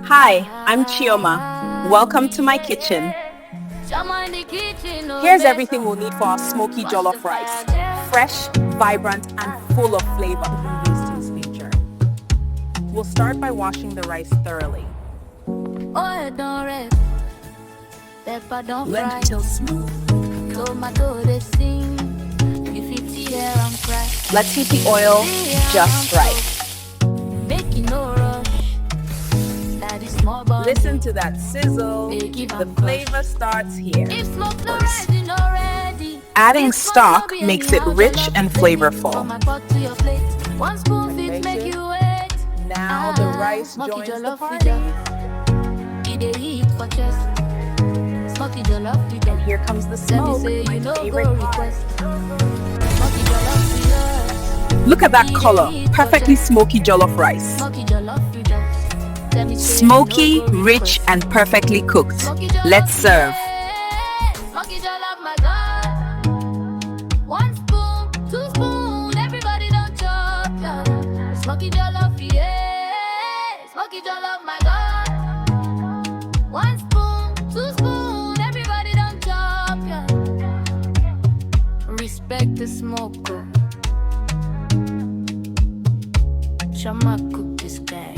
Hi, I'm Chioma. Welcome to my kitchen. Here's everything we'll need for our smoky jollof rice. Fresh, vibrant, and full of flavor. Taste nature. We'll start by washing the rice thoroughly. Blend till smooth. Let's heat the oil just right. Listen to that sizzle. The flavor starts here. Adding stock makes it rich and flavorful. Now the rice joins the party. And here comes the smoke, my favorite part. Look at that color, perfectly smoky jollof rice. Smoky, rich, and perfectly cooked. Let's serve. One spoon, 2 spoons, everybody don't chop. Smoky jollof, yeah. Smoky jollof, my God. 1 spoon, 2 spoons, everybody don't chop. Respect the smoke. Chioma cook this guy.